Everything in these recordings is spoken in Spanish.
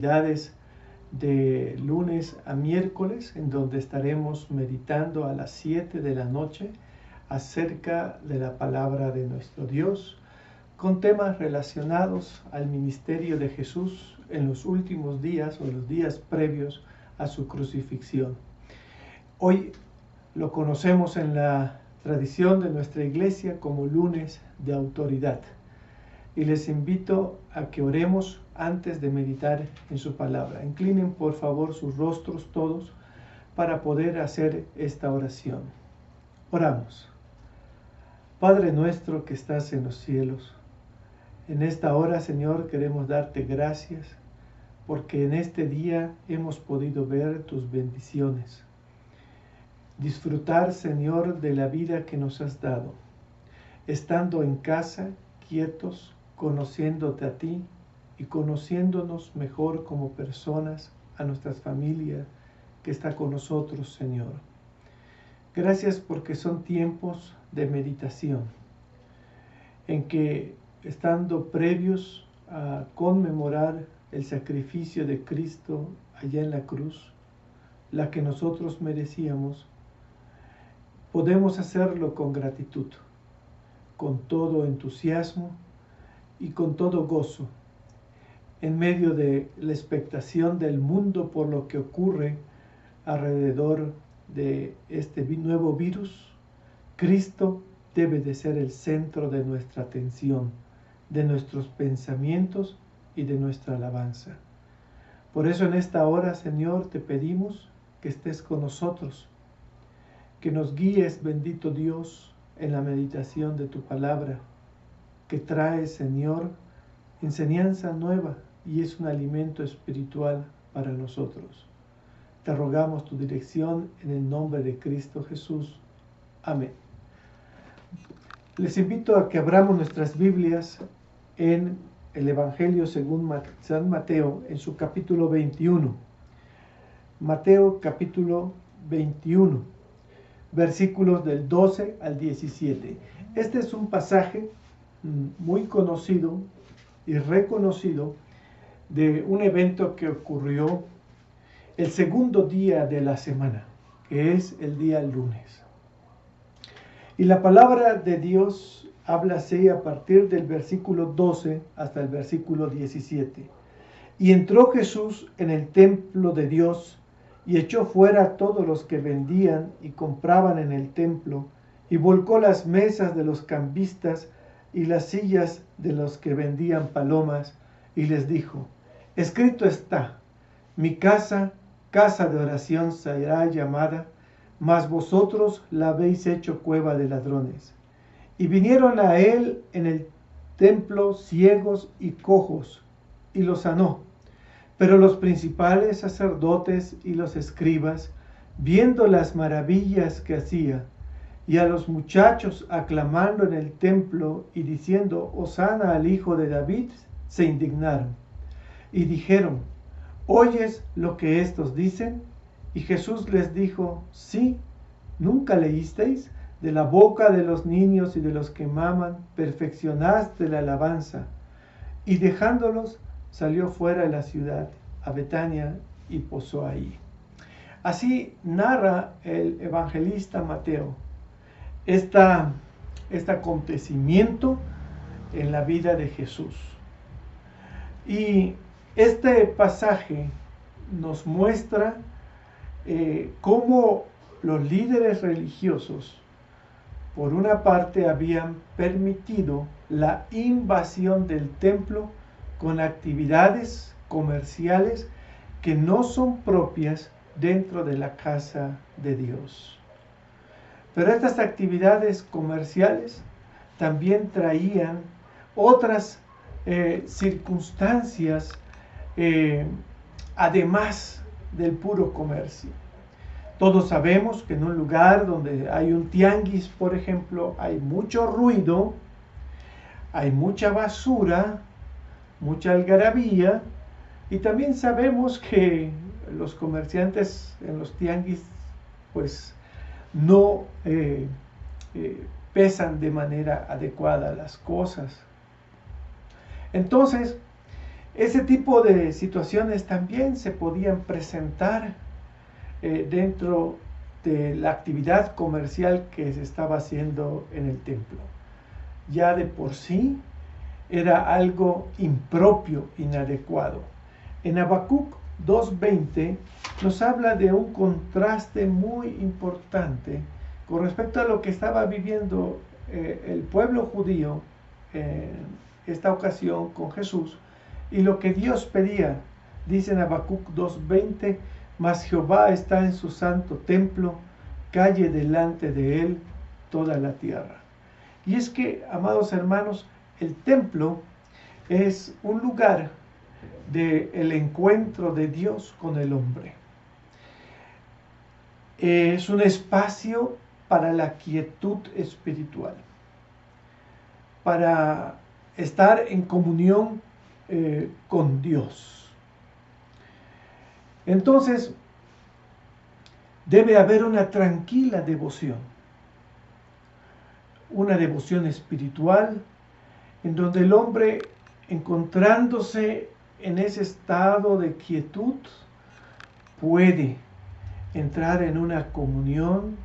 actividades de lunes a miércoles, en donde estaremos meditando a las 7 de la noche acerca de la palabra de nuestro Dios, con temas relacionados al ministerio de Jesús en los últimos días o los días previos a su crucifixión. Hoy lo conocemos en la tradición de nuestra iglesia como lunes de autoridad. Y les invito a que oremos antes de meditar en su palabra. Inclinen por favor sus rostros todos para poder hacer esta oración. Oramos. Padre nuestro que estás en los cielos, en esta hora, Señor, queremos darte gracias porque en este día hemos podido ver tus bendiciones. Disfrutar, Señor, de la vida que nos has dado, estando en casa, quietos, conociéndote a ti y conociéndonos mejor como personas, a nuestras familias que está con nosotros, Señor. Gracias porque son tiempos de meditación, en que estando previos a conmemorar el sacrificio de Cristo allá en la cruz, la que nosotros merecíamos, podemos hacerlo con gratitud, con todo entusiasmo y con todo gozo, en medio de la expectación del mundo por lo que ocurre alrededor de este nuevo virus. Cristo debe de ser el centro de nuestra atención, de nuestros pensamientos y de nuestra alabanza. Por eso en esta hora, Señor, te pedimos que estés con nosotros, que nos guíes, bendito Dios, en la meditación de tu palabra, que trae, Señor, enseñanza nueva y es un alimento espiritual para nosotros. Te rogamos tu dirección en el nombre de Cristo Jesús. Amén. Les invito a que abramos nuestras Biblias en el Evangelio según San Mateo, en su capítulo 21. Mateo capítulo 21, versículos del 12 al 17. Este es un pasaje muy conocido y reconocido de un evento que ocurrió el segundo día de la semana, que es el día lunes. Y la palabra de Dios habla así a partir del versículo 12 hasta el versículo 17. Y entró Jesús en el templo de Dios y echó fuera a todos los que vendían y compraban en el templo, y volcó las mesas de los cambistas y las sillas de los que vendían palomas, y les dijo: escrito está, mi casa, casa de oración será llamada, mas vosotros la habéis hecho cueva de ladrones. Y vinieron a él en el templo ciegos y cojos, y los sanó. Pero los principales sacerdotes y los escribas, viendo las maravillas que hacía, y a los muchachos aclamando en el templo y diciendo: Hosana al Hijo de David, se indignaron. Y dijeron: ¿oyes lo que estos dicen? Y Jesús les dijo: sí, ¿nunca leísteis? De la boca de los niños y de los que maman, perfeccionaste la alabanza. Y dejándolos, salió fuera de la ciudad, a Betania, y posó ahí. Así narra el evangelista Mateo este acontecimiento en la vida de Jesús. Y este pasaje nos muestra cómo los líderes religiosos, por una parte, habían permitido la invasión del templo con actividades comerciales que no son propias dentro de la casa de Dios. Pero estas actividades comerciales también traían otras circunstancias además del puro comercio. Todos sabemos que en un lugar donde hay un tianguis, por ejemplo, hay mucho ruido, hay mucha basura, mucha algarabía, y también sabemos que los comerciantes en los tianguis pues no pesan de manera adecuada las cosas. Entonces, Ese tipo de situaciones también se podían presentar dentro de la actividad comercial que se estaba haciendo en el templo. Ya de por sí era algo impropio, inadecuado. En Habacuc 2:20 nos habla de un contraste muy importante con respecto a lo que estaba viviendo el pueblo judío en esta ocasión con Jesús y lo que Dios pedía. Dice en Habacuc 2:20: mas Jehová está en su santo templo, calle delante de él toda la tierra. Y es que, amados hermanos, el templo es un lugar del encuentro de Dios con el hombre. Es un espacio para la quietud espiritual, para estar en comunión con Dios. Entonces, debe haber una tranquila devoción, una devoción espiritual, en donde el hombre, encontrándose en ese estado de quietud, puede entrar en una comunión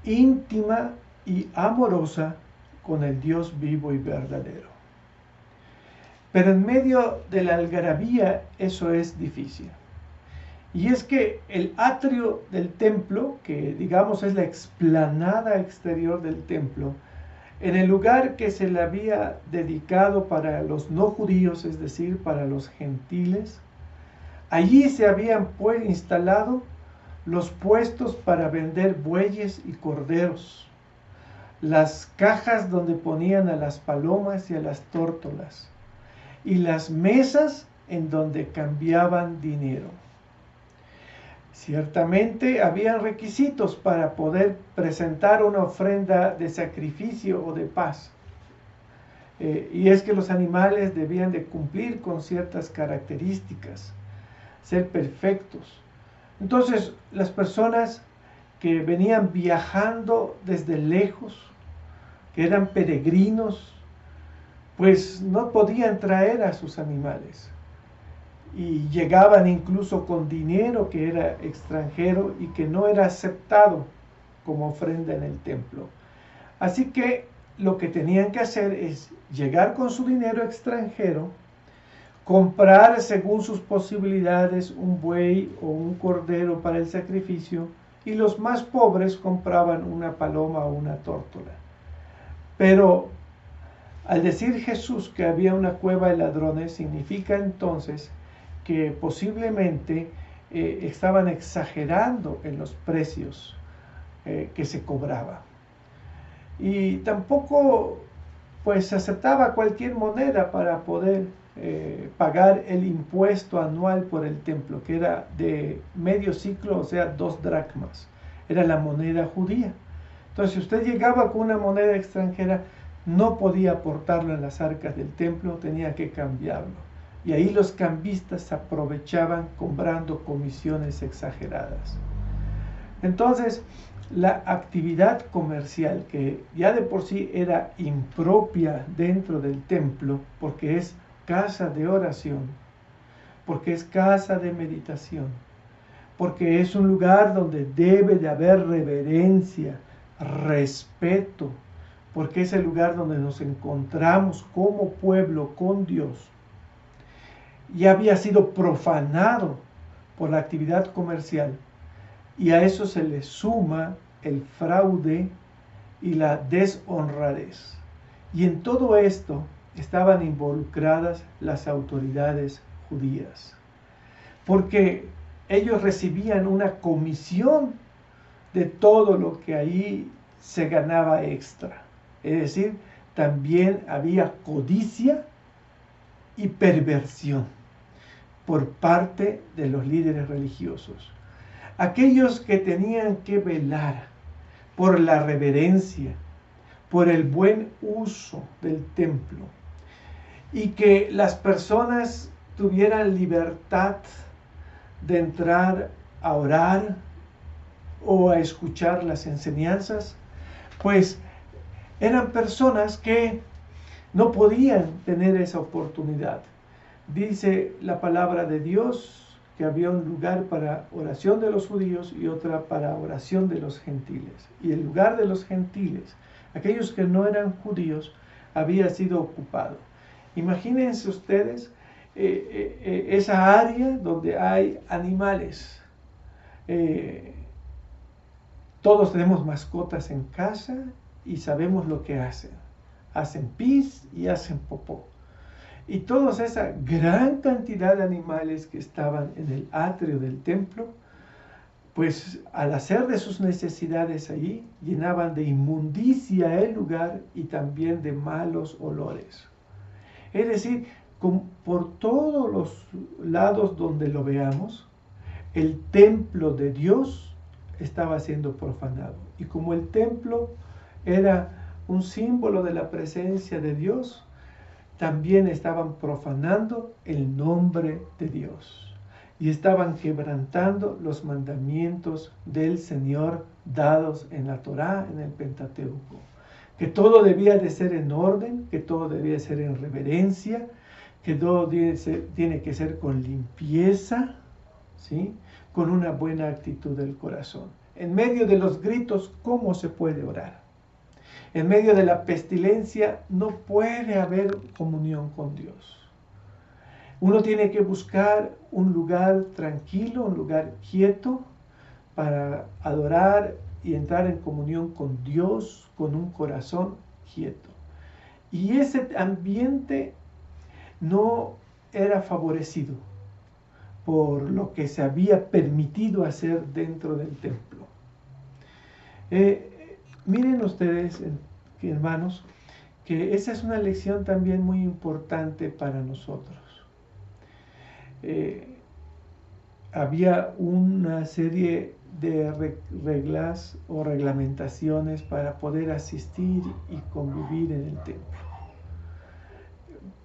íntima y amorosa con el Dios vivo y verdadero. Pero en medio de la algarabía eso es difícil. Y es que el atrio del templo, que digamos es la explanada exterior del templo, en el lugar que se le había dedicado para los no judíos, es decir, para los gentiles, allí se habían instalado los puestos para vender bueyes y corderos, las cajas donde ponían a las palomas y a las tórtolas, y las mesas en donde cambiaban dinero. Ciertamente había requisitos para poder presentar una ofrenda de sacrificio o de paz. Y es que los animales debían de cumplir con ciertas características, ser perfectos. Entonces, las personas que venían viajando desde lejos, que eran peregrinos, pues no podían traer a sus animales. Y llegaban incluso con dinero que era extranjero y que no era aceptado como ofrenda en el templo. Así que lo que tenían que hacer es llegar con su dinero extranjero, comprar según sus posibilidades un buey o un cordero para el sacrificio, y los más pobres compraban una paloma o una tórtola. Pero al decir Jesús que había una cueva de ladrones, significa entonces que posiblemente estaban exagerando en los precios que se cobraba. Y tampoco pues se aceptaba cualquier moneda para poder pagar el impuesto anual por el templo, que era de medio siclo, o sea, 2 dracmas. Era la moneda judía. Entonces, si usted llegaba con una moneda extranjera, no podía aportarlo en las arcas del templo, tenía que cambiarlo. Y ahí los cambistas aprovechaban cobrando comisiones exageradas. Entonces, la actividad comercial, que ya de por sí era impropia dentro del templo, porque es casa de oración, porque es casa de meditación, porque es un lugar donde debe de haber reverencia, respeto, porque es el lugar donde nos encontramos como pueblo con Dios, ya había sido profanado por la actividad comercial, y a eso se le suma el fraude y la deshonradez. Y en todo esto estaban involucradas las autoridades judías, porque ellos recibían una comisión de todo lo que ahí se ganaba extra. Es decir, también había codicia y perversión por parte de los líderes religiosos. Aquellos que tenían que velar por la reverencia, por el buen uso del templo, y que las personas tuvieran libertad de entrar a orar o a escuchar las enseñanzas, pues eran personas que no podían tener esa oportunidad. Dice la palabra de Dios que había un lugar para oración de los judíos y otra para oración de los gentiles. Y el lugar de los gentiles, aquellos que no eran judíos, había sido ocupado. Imagínense ustedes esa área donde hay animales. Todos tenemos mascotas en casa y sabemos lo que hacen. Hacen pis y hacen popó. Y toda esa gran cantidad de animales que estaban en el atrio del templo, pues al hacer de sus necesidades allí, llenaban de inmundicia el lugar y también de malos olores. Es decir, por todos los lados donde lo veamos, el templo de Dios estaba siendo profanado. Y como el templo era un símbolo de la presencia de Dios, también estaban profanando el nombre de Dios y estaban quebrantando los mandamientos del Señor dados en la Torá, en el Pentateuco. Que todo debía de ser en orden, que todo debía de ser en reverencia, que todo tiene que ser con limpieza, ¿sí? Con una buena actitud del corazón. En medio de los gritos, ¿cómo se puede orar? En medio de la pestilencia no puede haber comunión con Dios. Uno tiene que buscar un lugar tranquilo, un lugar quieto para adorar y entrar en comunión con Dios con un corazón quieto. Y ese ambiente no era favorecido por lo que se había permitido hacer dentro del templo. Miren ustedes, hermanos, que esa es una lección también muy importante para nosotros. Había una serie de reglas o reglamentaciones para poder asistir y convivir en el templo,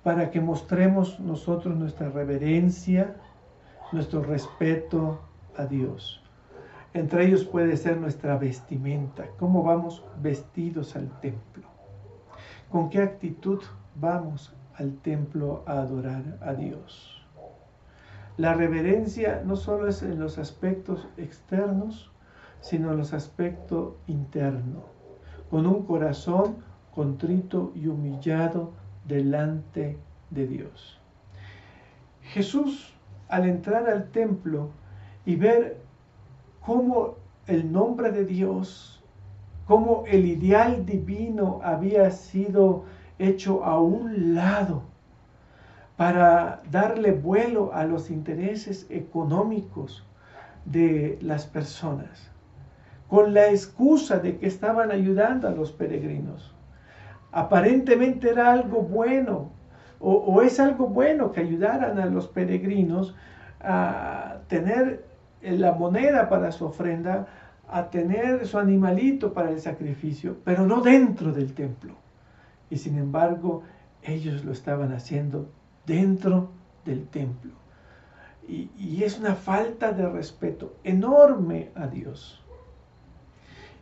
para que mostremos nosotros nuestra reverencia, nuestro respeto a Dios. Entre ellos puede ser nuestra vestimenta, cómo vamos vestidos al templo, con qué actitud vamos al templo a adorar a Dios. La reverencia no solo es en los aspectos externos, sino en los aspectos internos, con un corazón contrito y humillado delante de Dios. Jesús, al entrar al templo y ver cómo el nombre de Dios, cómo el ideal divino había sido hecho a un lado para darle vuelo a los intereses económicos de las personas, con la excusa de que estaban ayudando a los peregrinos. Aparentemente era algo bueno, o es algo bueno que ayudaran a los peregrinos a tener la moneda para su ofrenda, a tener su animalito para el sacrificio, pero no dentro del templo. Y sin embargo, ellos lo estaban haciendo dentro del templo. Y es una falta de respeto enorme a Dios.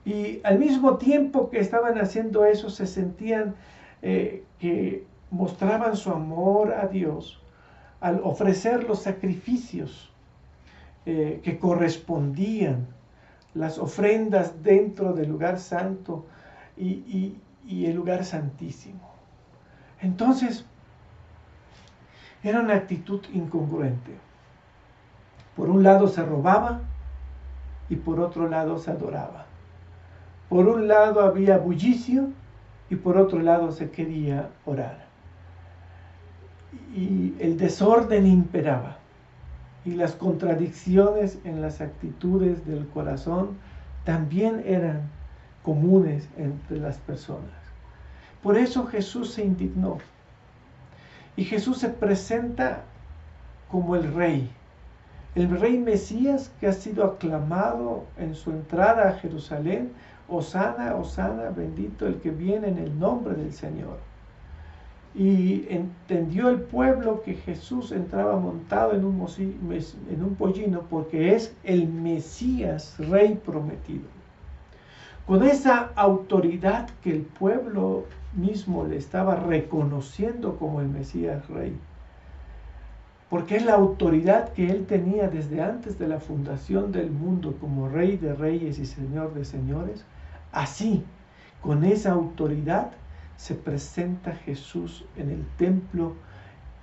Y al mismo tiempo que estaban haciendo eso, se sentían que mostraban su amor a Dios al ofrecer los sacrificios que correspondían, las ofrendas dentro del lugar santo y el lugar santísimo. Entonces, era una actitud incongruente. Por un lado se robaba y por otro lado se adoraba. Por un lado había bullicio y por otro lado se quería orar. Y el desorden imperaba. Y las contradicciones en las actitudes del corazón también eran comunes entre las personas. Por eso Jesús se indignó. Y Jesús se presenta como el rey Mesías que ha sido aclamado en su entrada a Jerusalén. Hosana, Hosana, bendito el que viene en el nombre del Señor. Y entendió el pueblo que Jesús entraba montado en un pollino porque es el Mesías, rey prometido. Con esa autoridad que el pueblo mismo le estaba reconociendo como el Mesías rey, porque es la autoridad que él tenía desde antes de la fundación del mundo como Rey de Reyes y Señor de Señores. Así, con esa autoridad, se presenta Jesús en el templo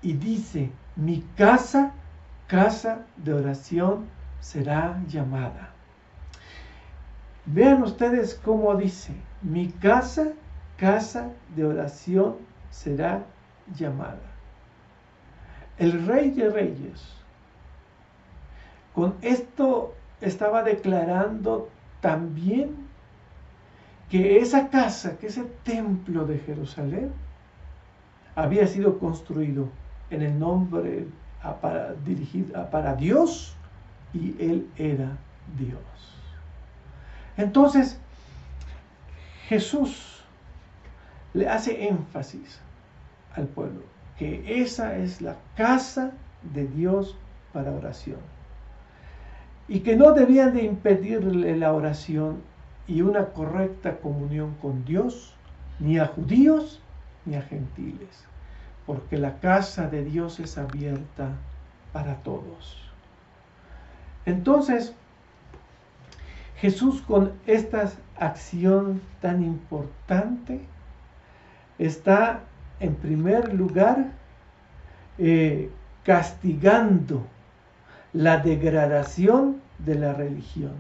y dice: mi casa, casa de oración será llamada. Vean ustedes cómo dice: mi casa, casa de oración será llamada. El Rey de Reyes, con esto estaba declarando también que esa casa, que ese templo de Jerusalén, había sido construido en el nombre para Dios, y Él era Dios. Entonces, Jesús le hace énfasis al pueblo que esa es la casa de Dios para oración, y que no debían de impedirle la oración y una correcta comunión con Dios, ni a judíos ni a gentiles, porque la casa de Dios es abierta para todos. Entonces, Jesús, con esta acción tan importante, está en primer lugar castigando la degradación de la religión.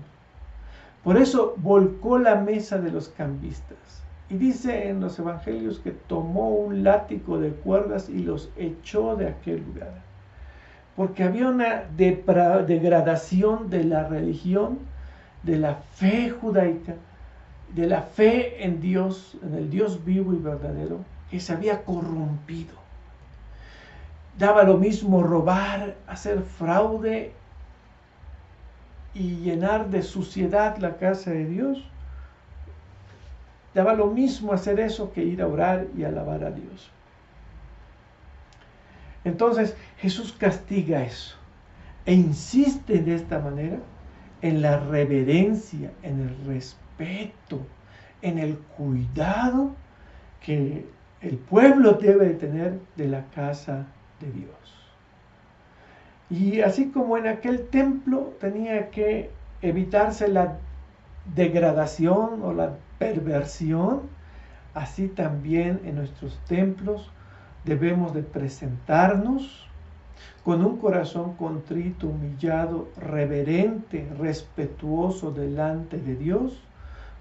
Por eso volcó la mesa de los cambistas. Y dice en los evangelios que tomó un látigo de cuerdas y los echó de aquel lugar. Porque había una degradación de la religión, de la fe judaica, de la fe en Dios, en el Dios vivo y verdadero, que se había corrompido. Daba lo mismo robar, hacer fraude y llenar de suciedad la casa de Dios. Daba lo mismo hacer eso que ir a orar y alabar a Dios. Entonces Jesús castiga eso e insiste de esta manera en la reverencia, en el respeto, en el cuidado que el pueblo debe tener de la casa de Dios. Y así como en aquel templo tenía que evitarse la degradación o la perversión, así también en nuestros templos debemos de presentarnos con un corazón contrito, humillado, reverente, respetuoso delante de Dios,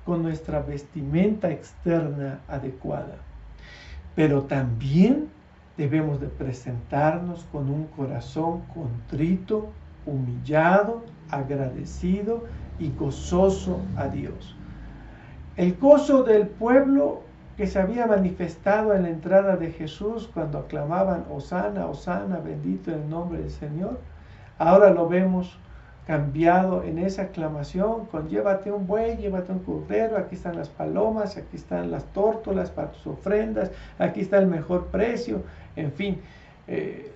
con nuestra vestimenta externa adecuada. Pero también debemos de presentarnos con un corazón contrito, humillado, agradecido y gozoso a Dios. El gozo del pueblo que se había manifestado en la entrada de Jesús cuando aclamaban Hosana, Hosana, bendito en el nombre del Señor, ahora lo vemos cambiado en esa aclamación con: llévate un buey, llévate un cordero, aquí están las palomas, aquí están las tórtolas para tus ofrendas, aquí está el mejor precio, en fin,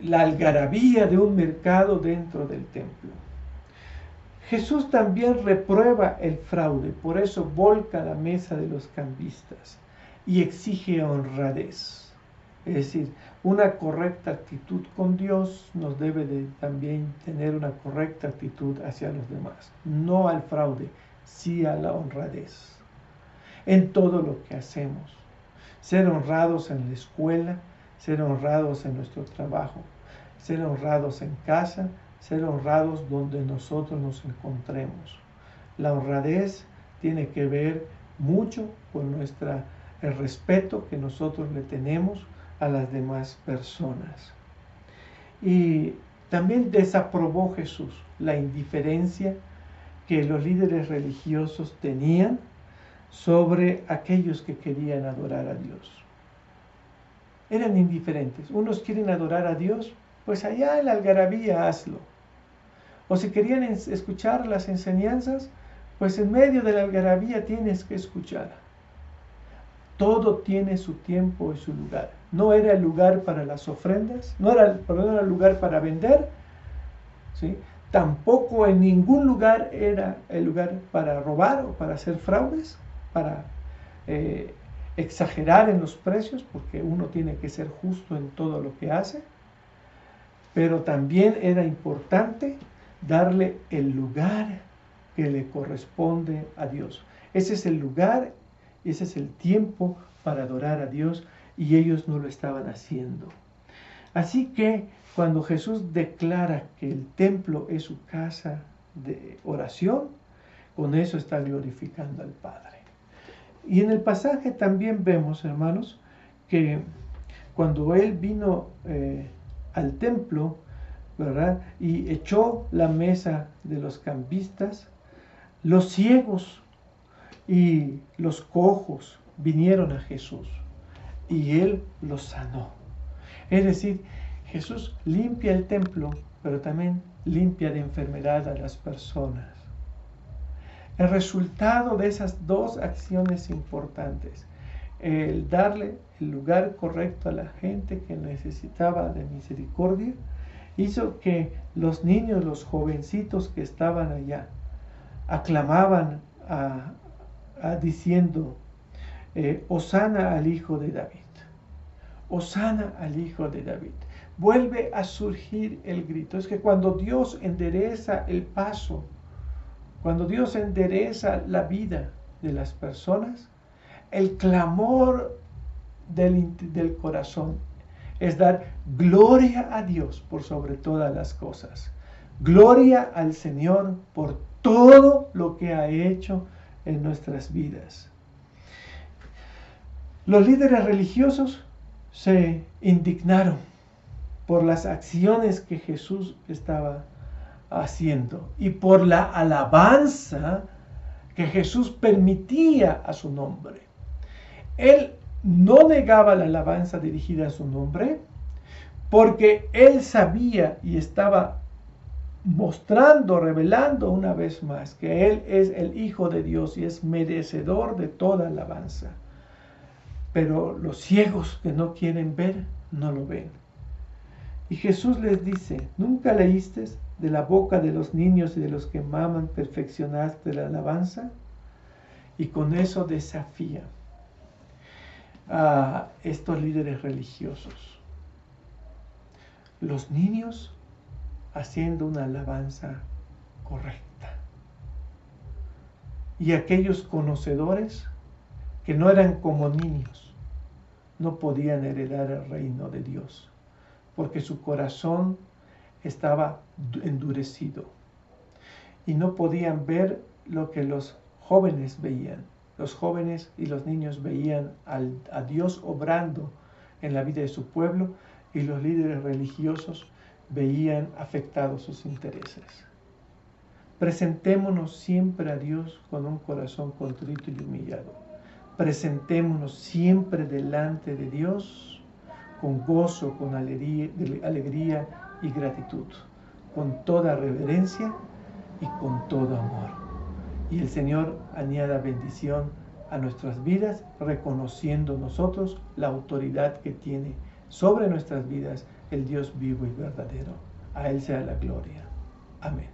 la algarabía de un mercado dentro del templo. Jesús también reprueba el fraude, por eso volca la mesa de los cambistas y exige honradez. Es decir, una correcta actitud con Dios nos debe de también tener una correcta actitud hacia los demás. No al fraude, sí a la honradez. En todo lo que hacemos. Ser honrados en la escuela, ser honrados en nuestro trabajo, ser honrados en casa, ser honrados donde nosotros nos encontremos. La honradez tiene que ver mucho con el respeto que nosotros le tenemos a las demás personas. Y también desaprobó Jesús la indiferencia que los líderes religiosos tenían sobre aquellos que querían adorar a Dios. Eran indiferentes. Unos quieren adorar a Dios, pues allá en la algarabía hazlo. O si querían escuchar las enseñanzas, pues en medio de la algarabía tienes que escuchar. Todo tiene su tiempo y su lugar. No era el lugar para las ofrendas, no era el lugar para vender, ¿sí? Tampoco en ningún lugar era el lugar para robar o para hacer fraudes, para exagerar en los precios, porque uno tiene que ser justo en todo lo que hace. pero también era importante darle el lugar que le corresponde a Dios. Ese es el lugar, ese es el tiempo para adorar a Dios, y ellos no lo estaban haciendo. Así que cuando Jesús declara que el templo es su casa de oración, con eso está glorificando al Padre. Y en el pasaje también vemos, hermanos, que cuando Él vino al templo, ¿verdad?, y echó la mesa de los cambistas, los ciegos y los cojos vinieron a Jesús y Él los sanó. Es decir, Jesús limpia el templo, pero también limpia de enfermedad a las personas. El resultado de esas dos acciones importantes, el darle el lugar correcto a la gente que necesitaba de misericordia, hizo que los niños, los jovencitos que estaban allá, aclamaban diciendo, Hosana al Hijo de David. Hosana al Hijo de David. Vuelve a surgir el grito. Es que cuando Dios endereza el paso, cuando Dios endereza la vida de las personas, el clamor del corazón es dar gloria a Dios por sobre todas las cosas. Gloria al Señor por todo lo que ha hecho en nuestras vidas. Los líderes religiosos se indignaron por las acciones que Jesús estaba haciendo y por la alabanza que Jesús permitía a su nombre. Él no negaba la alabanza dirigida a su nombre porque él sabía y estaba mostrando, revelando una vez más que Él es el Hijo de Dios y es merecedor de toda alabanza. Pero los ciegos que no quieren ver, no lo ven. Y Jesús les dice, ¿nunca leíste de la boca de los niños y de los que maman perfeccionaste la alabanza? Y con eso desafía a estos líderes religiosos. Los niños haciendo una alabanza correcta. Y aquellos conocedores que no eran como niños, no podían heredar el reino de Dios, porque su corazón estaba endurecido. Y no podían ver lo que los jóvenes veían. Los jóvenes y los niños veían a Dios obrando en la vida de su pueblo, y los líderes religiosos veían afectados sus intereses. Presentémonos siempre a Dios con un corazón contrito y humillado. Presentémonos siempre delante de Dios con gozo, con alegría y gratitud, con toda reverencia y con todo amor. Y el Señor añada bendición a nuestras vidas, reconociendo nosotros la autoridad que tiene sobre nuestras vidas el Dios vivo y verdadero. A Él sea la gloria. Amén.